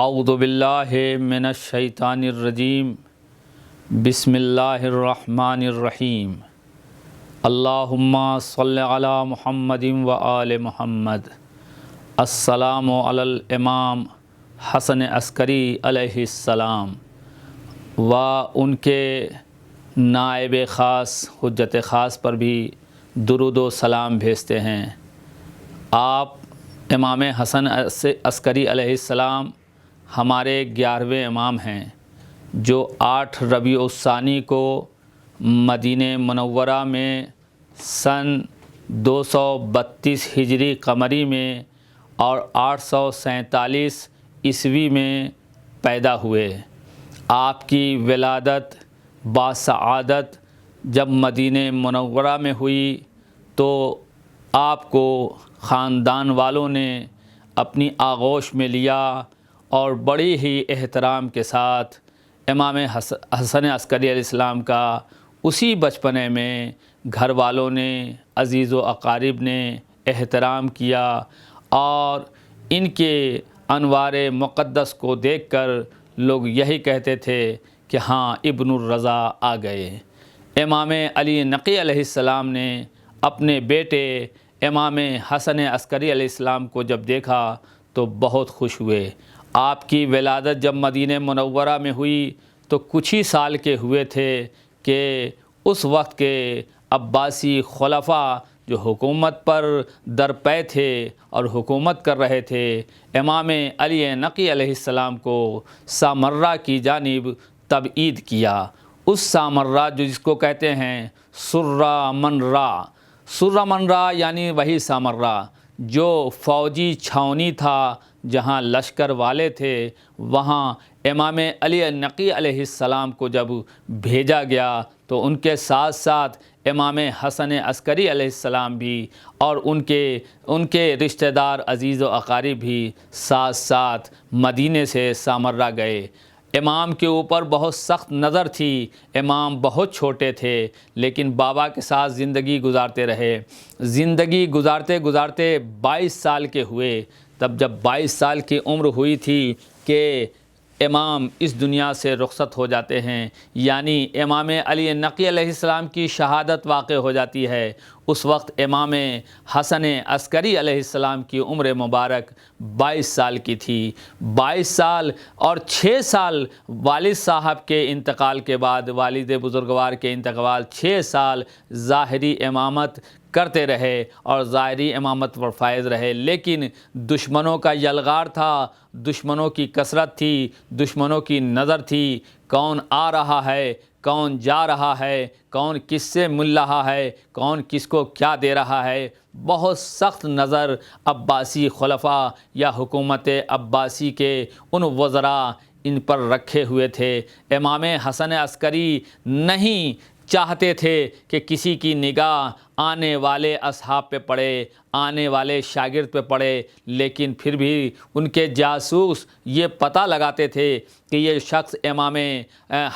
اعوذ باللہ من الشیطان الرجیم بسم اللہ الرحمن الرحیم اللہم صلی علی محمد و آل محمد۔ السلام علی الامام حسن عسکری علیہ السلام و ان کے نائب خاص حجت خاص پر بھی درود و سلام بھیجتے ہیں۔ آپ امام حسن عسکری علیہ السلام ہمارے 11ویں امام ہیں جو 8 ربیع الثانی کو مدینہ منورہ میں سن 232 ہجری قمری میں اور 847 عیسوی میں پیدا ہوئے۔ آپ کی ولادت باسعادت جب مدینہ منورہ میں ہوئی تو آپ کو خاندان والوں نے اپنی آغوش میں لیا اور بڑی ہی احترام کے ساتھ امام حسن عسکری علیہ السلام کا اسی بچپنے میں گھر والوں نے، عزیز و اقارب نے احترام کیا اور ان کے انوار مقدس کو دیکھ کر لوگ یہی کہتے تھے کہ ہاں ابن الرضا آ گئے۔ امام علی نقی علیہ السلام نے اپنے بیٹے امام حسن عسکری علیہ السلام کو جب دیکھا تو بہت خوش ہوئے۔ آپ کی ولادت جب مدینہ منورہ میں ہوئی تو کچھ ہی سال کے ہوئے تھے کہ اس وقت کے عباسی خلفاء جو حکومت پر درپے تھے اور حکومت کر رہے تھے، امام علی نقی علیہ السلام کو سامرہ کی جانب تبعید کیا۔ اس سامرہ جس کو کہتے ہیں سرہ من را یعنی وہی سامرہ جو فوجی چھاؤنی تھا، جہاں لشکر والے تھے، وہاں امام علی نقی علیہ السلام کو جب بھیجا گیا تو ان کے ساتھ ساتھ امام حسن عسکری علیہ السلام بھی اور ان کے رشتہ دار عزیز و اقارب بھی ساتھ ساتھ مدینے سے سامرہ گئے۔ امام کے اوپر بہت سخت نظر تھی، امام بہت چھوٹے تھے لیکن بابا کے ساتھ زندگی گزارتے رہے۔ زندگی گزارتے گزارتے 22 سال کے ہوئے۔ تب جب 22 سال کی عمر ہوئی تھی کہ امام اس دنیا سے رخصت ہو جاتے ہیں، یعنی امام علی نقی علیہ السلام کی شہادت واقع ہو جاتی ہے۔ اس وقت امام حسن عسکری علیہ السلام کی عمر مبارک 22 سال کی تھی۔ 22 سال اور 6 سال والد صاحب کے انتقال کے بعد، والد بزرگوار کے انتقال 6 سال ظاہری امامت کرتے رہے اور ظاہری امامت پر فائز رہے، لیکن دشمنوں کا یلغار تھا، دشمنوں کی کثرت تھی، دشمنوں کی نظر تھی، کون آ رہا ہے، کون جا رہا ہے، کون کس سے مل رہا ہے، کون کس کو کیا دے رہا ہے۔ بہت سخت نظر عباسی خلفاء یا حکومت عباسی کے ان وزراء ان پر رکھے ہوئے تھے۔ امام حسن عسکری نہیں چاہتے تھے کہ کسی کی نگاہ آنے والے اصحاب پہ پڑے، آنے والے شاگرد پہ پڑے، لیکن پھر بھی ان کے جاسوس یہ پتہ لگاتے تھے کہ یہ شخص امام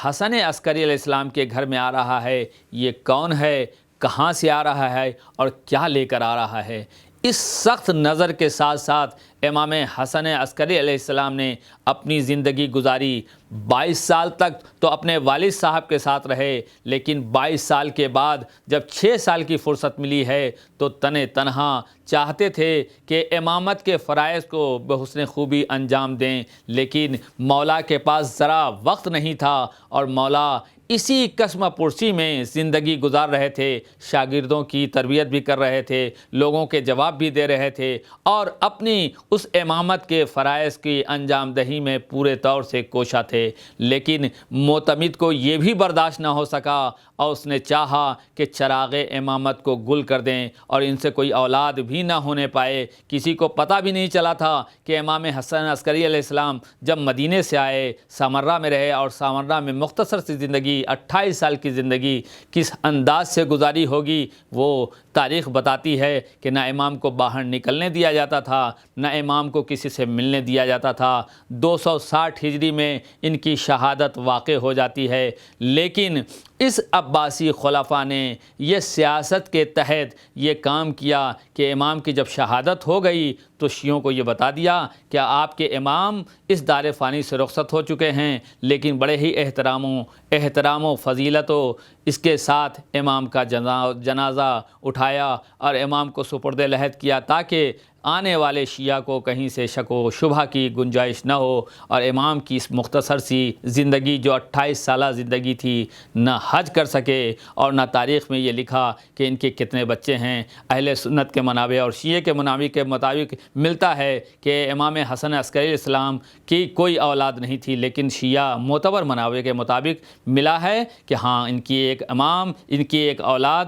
حسن عسکری علیہ السلام کے گھر میں آ رہا ہے، یہ کون ہے، کہاں سے آ رہا ہے اور کیا لے کر آ رہا ہے۔ اس سخت نظر کے ساتھ ساتھ امام حسن عسکری علیہ السلام نے اپنی زندگی گزاری۔ 22 سال تک تو اپنے والد صاحب کے ساتھ رہے، لیکن 22 سال کے بعد جب 6 سال کی فرصت ملی ہے تو تنہا چاہتے تھے کہ امامت کے فرائض کو بحسن خوبی انجام دیں، لیکن مولا کے پاس ذرا وقت نہیں تھا اور مولا اسی کسمہ پرسی میں زندگی گزار رہے تھے، شاگردوں کی تربیت بھی کر رہے تھے، لوگوں کے جواب بھی دے رہے تھے اور اپنی اس امامت کے فرائض کی انجام دہی میں پورے طور سے کوشاں تھے۔ لیکن معتمد کو یہ بھی برداشت نہ ہو سکا اور اس نے چاہا کہ چراغ امامت کو گل کر دیں اور ان سے کوئی اولاد بھی نہ ہونے پائے۔ کسی کو پتہ بھی نہیں چلا تھا کہ امام حسن عسکری علیہ السلام جب مدینے سے آئے، سامرہ میں رہے اور سامرہ میں مختصر سی زندگی 28 سال کی زندگی کس انداز سے گزاری ہوگی وہ تاریخ بتاتی ہے کہ نہ امام کو باہر نکلنے دیا جاتا تھا، نہ امام کو کسی سے ملنے دیا جاتا تھا۔ 260 ہجری میں ان کی شہادت واقع ہو جاتی ہے، لیکن اس عباسی خلفاء نے یہ سیاست کے تحت یہ کام کیا کہ امام کی جب شہادت ہو گئی تو شیعوں کو یہ بتا دیا کہ آپ کے امام اس دار فانی سے رخصت ہو چکے ہیں، لیکن بڑے ہی احترام و فضیلت و اس کے ساتھ امام کا جنازہ اٹھایا اور امام کو سپرد لحد کیا تاکہ آنے والے شیعہ کو کہیں سے شک و شبہ کی گنجائش نہ ہو، اور امام کی اس مختصر سی زندگی جو 28 سالہ زندگی تھی نہ حج کر سکے اور نہ تاریخ میں یہ لکھا کہ ان کے کتنے بچے ہیں۔ اہل سنت کے منابع اور شیعہ کے منابع کے مطابق ملتا ہے کہ امام حسن عسکری علیہ السلام کی کوئی اولاد نہیں تھی، لیکن شیعہ معتبر منابع کے مطابق ملا ہے کہ ہاں ان کی ایک امام، ان کی ایک اولاد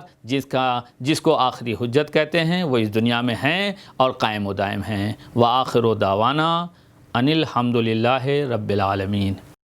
جس کو آخری حجت کہتے ہیں، وہ اس دنیا میں ہیں اور قائم و دائم ہیں۔ وآخر دعوانا ان الحمد للہ رب العالمین۔